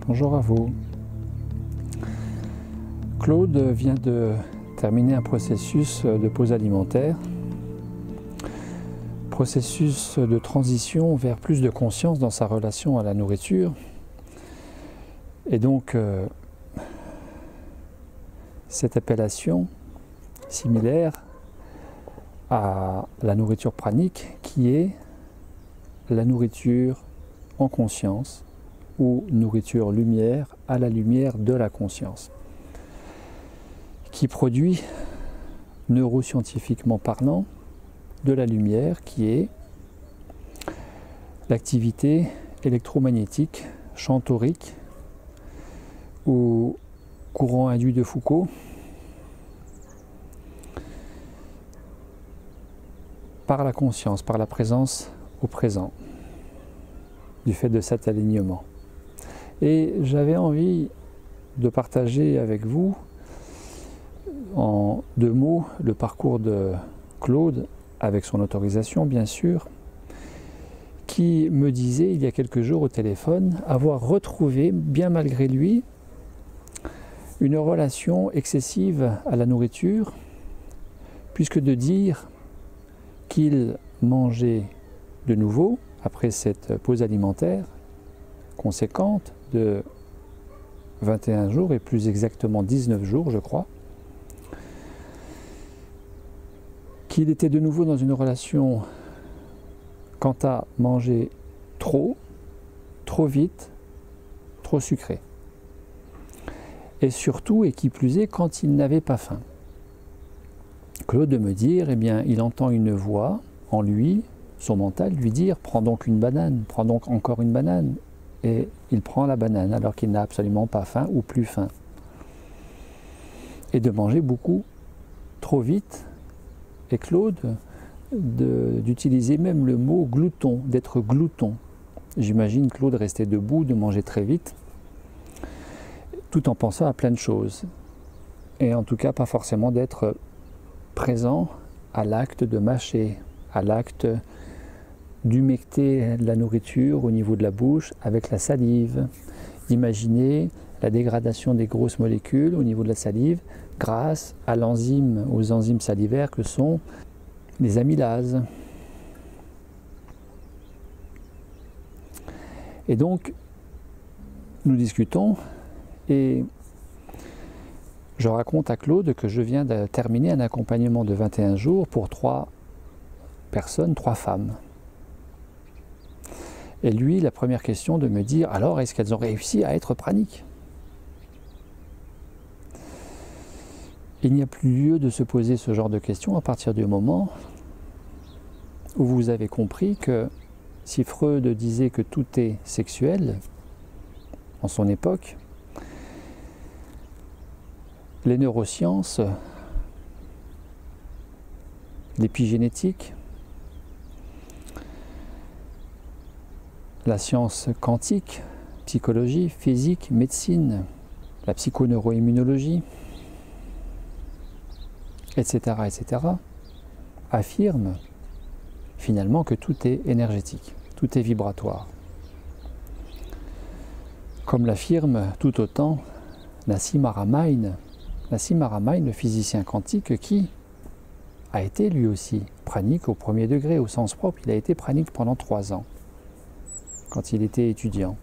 Bonjour à vous. Claude vient de terminer un processus de pause alimentaire, processus de transition vers plus de conscience dans sa relation à la nourriture. Et donc, cette appellation similaire à la nourriture pranique qui est la nourriture en conscience ou nourriture lumière à la lumière de la conscience, qui produit, neuroscientifiquement parlant, de la lumière qui est l'activité électromagnétique, chantorique ou courant induit de Foucault, par la conscience, par la présence au présent, du fait de cet alignement. Et j'avais envie de partager avec vous, en 2 mots, le parcours de Claude, avec son autorisation bien sûr, qui me disait il y a quelques jours au téléphone avoir retrouvé, bien malgré lui, une relation excessive à la nourriture, puisque de dire qu'il mangeait de nouveau, après cette pause alimentaire conséquente de 21 jours et plus exactement 19 jours je crois, qu'il était de nouveau dans une relation quant à manger trop vite, trop sucré. Et surtout, et qui plus est, quand il n'avait pas faim. Claude de me dire, eh bien, il entend une voix en lui, son mental, lui dire « prends donc une banane, prends donc encore une banane ». Et il prend la banane alors qu'il n'a absolument pas faim ou plus faim. Et de manger beaucoup, trop vite. Et Claude, d'utiliser même le mot glouton, d'être glouton. J'imagine Claude rester debout, de manger très vite, tout en pensant à plein de choses. Et en tout cas, pas forcément d'être présent à l'acte de mâcher, à l'acte d'humecter la nourriture au niveau de la bouche avec la salive. Imaginez la dégradation des grosses molécules au niveau de la salive grâce à aux enzymes salivaires que sont les amylases. Et donc, nous discutons et je raconte à Claude que je viens de terminer un accompagnement de 21 jours pour 3 personnes, 3 femmes. Et lui, la première question de me dire, alors est-ce qu'elles ont réussi à être praniques ? Il n'y a plus lieu de se poser ce genre de questions à partir du moment où vous avez compris que si Freud disait que tout est sexuel, en son époque, les neurosciences, l'épigénétique, la science quantique, psychologie, physique, médecine, la psychoneuroimmunologie, etc., affirment finalement que tout est énergétique, tout est vibratoire. Comme l'affirme tout autant Nassim Haramein, le physicien quantique qui a été lui aussi pranique au premier degré, au sens propre. Il a été pranique pendant 3 ans, quand il était étudiant.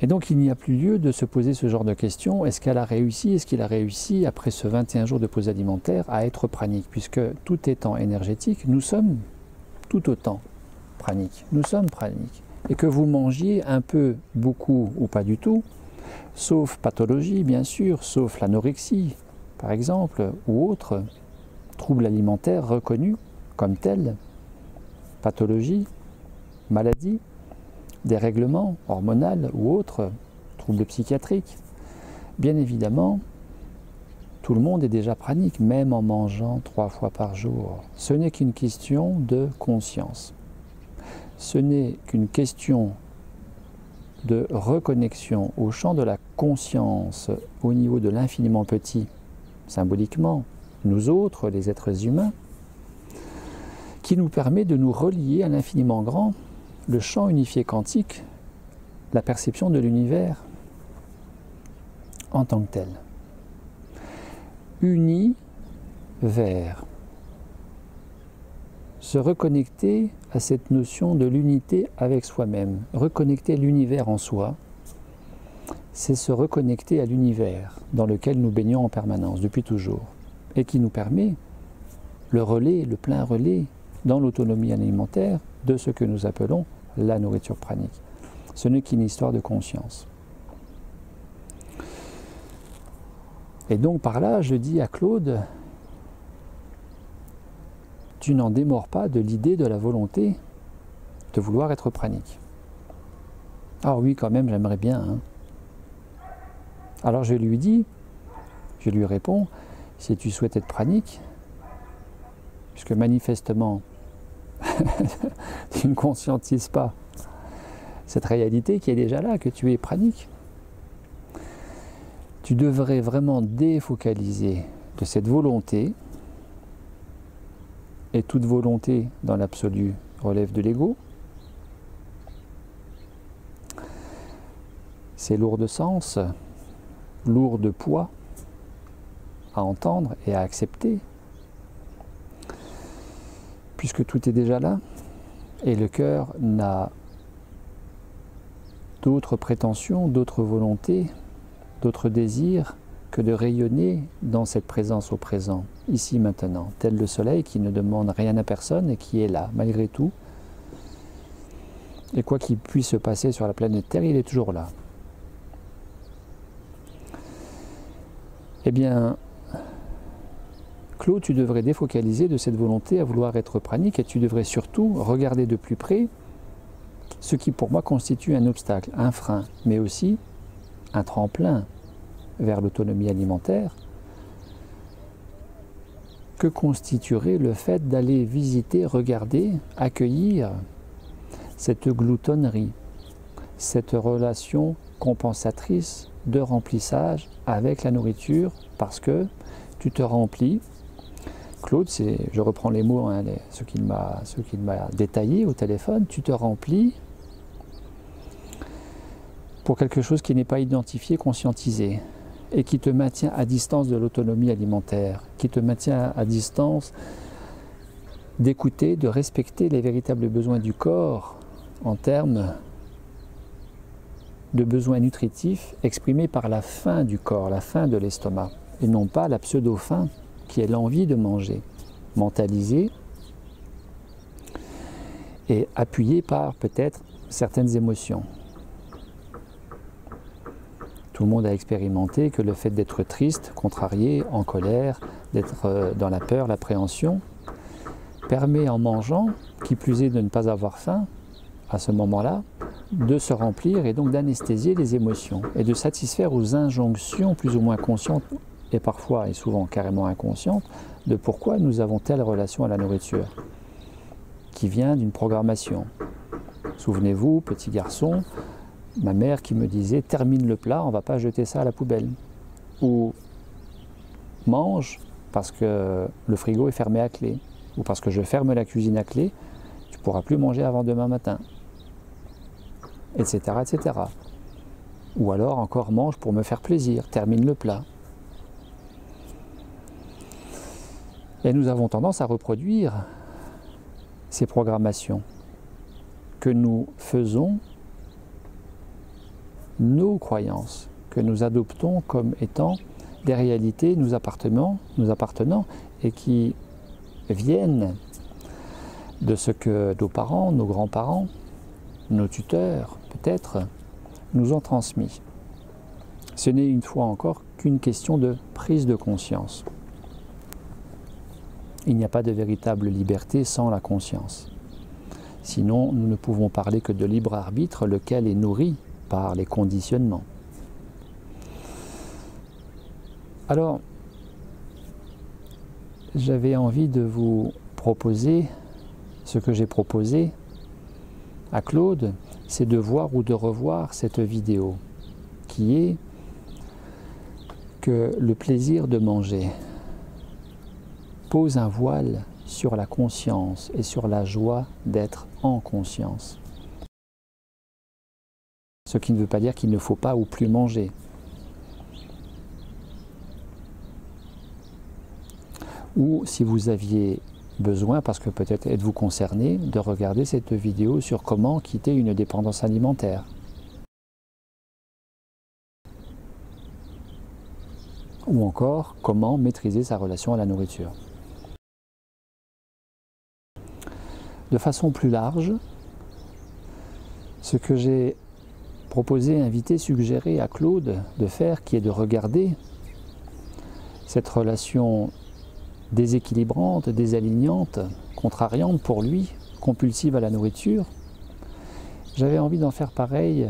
Et donc il n'y a plus lieu de se poser ce genre de questions. Est-ce qu'elle a réussi, est-ce qu'il a réussi, après ce 21 jours de pause alimentaire, à être pranique? Puisque tout étant énergétique, nous sommes tout autant praniques. Nous sommes praniques. Et que vous mangiez un peu, beaucoup ou pas du tout, sauf pathologie bien sûr, sauf l'anorexie par exemple, ou autre trouble alimentaire reconnu comme tel, pathologie, maladie, dérèglement hormonal ou autre, troubles psychiatriques. Bien évidemment, tout le monde est déjà pranique, même en mangeant 3 fois par jour. Ce n'est qu'une question de conscience. Ce n'est qu'une question de reconnexion au champ de la conscience, au niveau de l'infiniment petit, symboliquement, nous autres, les êtres humains, qui nous permet de nous relier à l'infiniment grand le champ unifié quantique, la perception de l'univers en tant que tel. Uni vers se reconnecter à cette notion de l'unité avec soi-même, reconnecter l'univers en soi, c'est se reconnecter à l'univers dans lequel nous baignons en permanence depuis toujours et qui nous permet le relais, le plein relais dans l'autonomie alimentaire de ce que nous appelons la nourriture pranique. Ce n'est qu'une histoire de conscience. Et donc par là, je dis à Claude, tu n'en démords pas de l'idée de la volonté de vouloir être pranique. Ah oui, quand même, j'aimerais bien. Hein. Alors je lui réponds, si tu souhaites être pranique, puisque manifestement, tu ne conscientises pas cette réalité qui est déjà là, que tu es pranique, tu devrais vraiment défocaliser de cette volonté, et toute volonté dans l'absolu relève de l'ego. C'est lourd de sens, lourd de poids à entendre et à accepter, puisque tout est déjà là, et le cœur n'a d'autres prétentions, d'autres volontés, d'autres désirs que de rayonner dans cette présence au présent, ici maintenant, tel le soleil qui ne demande rien à personne et qui est là, malgré tout. Et quoi qu'il puisse se passer sur la planète Terre, il est toujours là. Eh bien, Claude, tu devrais défocaliser de cette volonté à vouloir être pranique et tu devrais surtout regarder de plus près ce qui pour moi constitue un obstacle, un frein, mais aussi un tremplin vers l'autonomie alimentaire, que constituerait le fait d'aller visiter, regarder, accueillir cette gloutonnerie, cette relation compensatrice de remplissage avec la nourriture, parce que tu te remplis. Claude, je reprends les mots, hein, ce qu'il m'a détaillé au téléphone, tu te remplis pour quelque chose qui n'est pas identifié, conscientisé, et qui te maintient à distance de l'autonomie alimentaire, qui te maintient à distance d'écouter, de respecter les véritables besoins du corps en termes de besoins nutritifs exprimés par la faim du corps, la faim de l'estomac, et non pas la pseudo-faim qui est l'envie de manger, mentalisée et appuyée par peut-être certaines émotions. Tout le monde a expérimenté que le fait d'être triste, contrarié, en colère, d'être dans la peur, l'appréhension, permet en mangeant, qui plus est de ne pas avoir faim, à ce moment-là, de se remplir et donc d'anesthésier les émotions et de satisfaire aux injonctions plus ou moins conscientes et parfois et souvent carrément inconscientes de pourquoi nous avons telle relation à la nourriture qui vient d'une programmation. Souvenez-vous, petit garçon, ma mère qui me disait « termine le plat, on ne va pas jeter ça à la poubelle » ou « mange parce que le frigo est fermé à clé » ou « parce que je ferme la cuisine à clé, tu ne pourras plus manger avant demain matin » etc., etc. Ou alors encore « mange pour me faire plaisir, termine le plat ». Et nous avons tendance à reproduire ces programmations que nous faisons nos croyances, que nous adoptons comme étant des réalités nous appartenant et qui viennent de ce que nos parents, nos grands-parents, nos tuteurs, peut-être, nous ont transmis. Ce n'est une fois encore qu'une question de prise de conscience. Il n'y a pas de véritable liberté sans la conscience. Sinon, nous ne pouvons parler que de libre arbitre, lequel est nourri par les conditionnements. Alors, j'avais envie de vous proposer ce que j'ai proposé à Claude, c'est de voir ou de revoir cette vidéo qui est que le plaisir de manger pose un voile sur la conscience et sur la joie d'être en conscience. Ce qui ne veut pas dire qu'il ne faut pas ou plus manger. Ou si vous aviez besoin, parce que peut-être êtes-vous concerné, de regarder cette vidéo sur comment quitter une dépendance alimentaire. Ou encore, comment maîtriser sa relation à la nourriture. De façon plus large, ce que j'ai proposé, invité, suggéré à Claude de faire, qui est de regarder cette relation déséquilibrante, désalignante, contrariante pour lui, compulsive à la nourriture, j'avais envie d'en faire pareil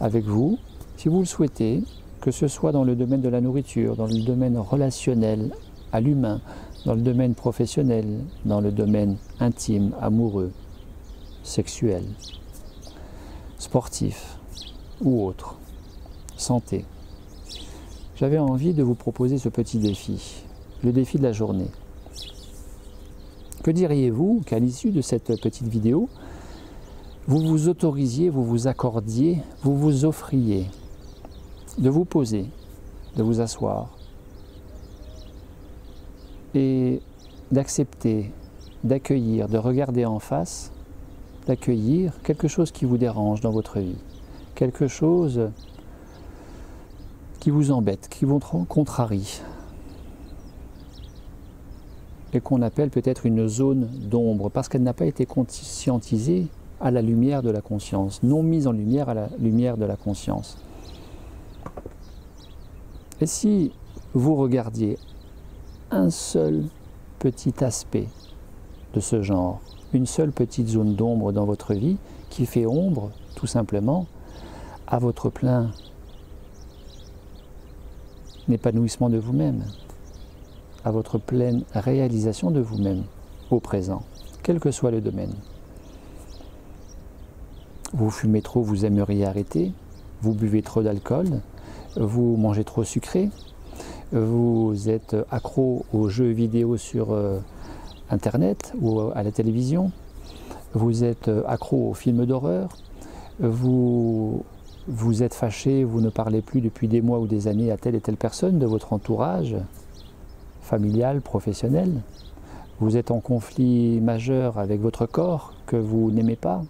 avec vous, si vous le souhaitez, que ce soit dans le domaine de la nourriture, dans le domaine relationnel à l'humain, dans le domaine professionnel, dans le domaine intime, amoureux, sexuel, sportif ou autre, santé. J'avais envie de vous proposer ce petit défi, le défi de la journée. Que diriez-vous qu'à l'issue de cette petite vidéo, vous vous autorisiez, vous vous accordiez, vous vous offriez de vous poser, de vous asseoir et d'accepter, d'accueillir, de regarder en face, d'accueillir quelque chose qui vous dérange dans votre vie, quelque chose qui vous embête, qui vous contrarie et qu'on appelle peut-être une zone d'ombre parce qu'elle n'a pas été conscientisée à la lumière de la conscience, non mise en lumière à la lumière de la conscience. Et si vous regardiez un seul petit aspect de ce genre, une seule petite zone d'ombre dans votre vie qui fait ombre, tout simplement, à votre plein épanouissement de vous-même, à votre pleine réalisation de vous-même au présent, quel que soit le domaine. Vous fumez trop, vous aimeriez arrêter, vous buvez trop d'alcool, vous mangez trop sucré, vous êtes accro aux jeux vidéo sur Internet ou à la télévision, vous êtes accro aux films d'horreur, vous êtes fâché, vous ne parlez plus depuis des mois ou des années à telle et telle personne de votre entourage, familial, professionnel, vous êtes en conflit majeur avec votre corps que vous n'aimez pas,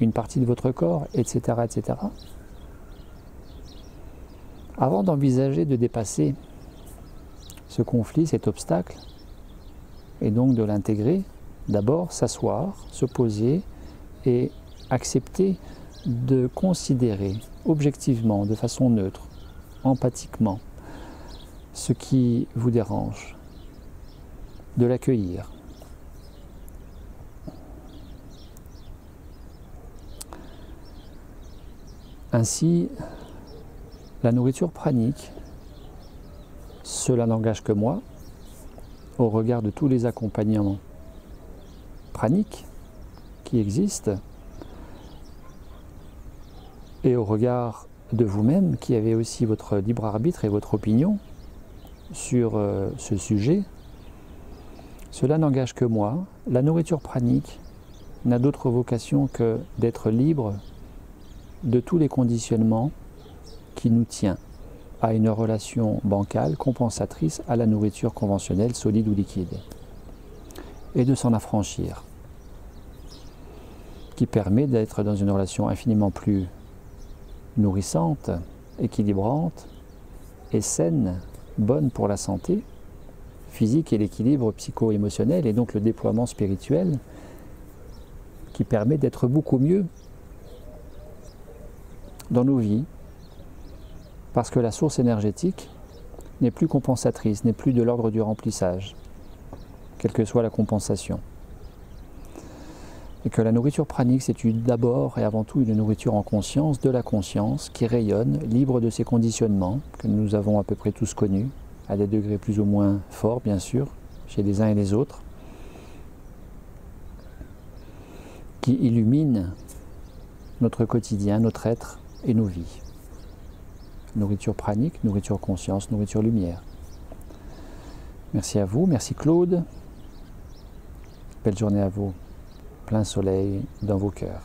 une partie de votre corps, etc., etc. Avant d'envisager de dépasser ce conflit, cet obstacle, et donc de l'intégrer, d'abord s'asseoir, se poser et accepter de considérer objectivement, de façon neutre, empathiquement, ce qui vous dérange, de l'accueillir. Ainsi, la nourriture pranique, cela n'engage que moi, au regard de tous les accompagnements praniques qui existent, et au regard de vous-même qui avez aussi votre libre arbitre et votre opinion sur ce sujet, cela n'engage que moi. La nourriture pranique n'a d'autre vocation que d'être libre de tous les conditionnements qui nous tient à une relation bancale, compensatrice à la nourriture conventionnelle, solide ou liquide, et de s'en affranchir, qui permet d'être dans une relation infiniment plus nourrissante, équilibrante et saine, bonne pour la santé physique et l'équilibre psycho-émotionnel et donc le déploiement spirituel qui permet d'être beaucoup mieux dans nos vies parce que la source énergétique n'est plus compensatrice, n'est plus de l'ordre du remplissage, quelle que soit la compensation. Et que la nourriture pranique, c'est d'abord et avant tout une nourriture en conscience, de la conscience, qui rayonne, libre de ces conditionnements que nous avons à peu près tous connus, à des degrés plus ou moins forts, bien sûr, chez les uns et les autres, qui illumine notre quotidien, notre être et nos vies. Nourriture pranique, nourriture conscience, nourriture lumière. Merci à vous, merci Claude. Belle journée à vous. Plein soleil dans vos cœurs.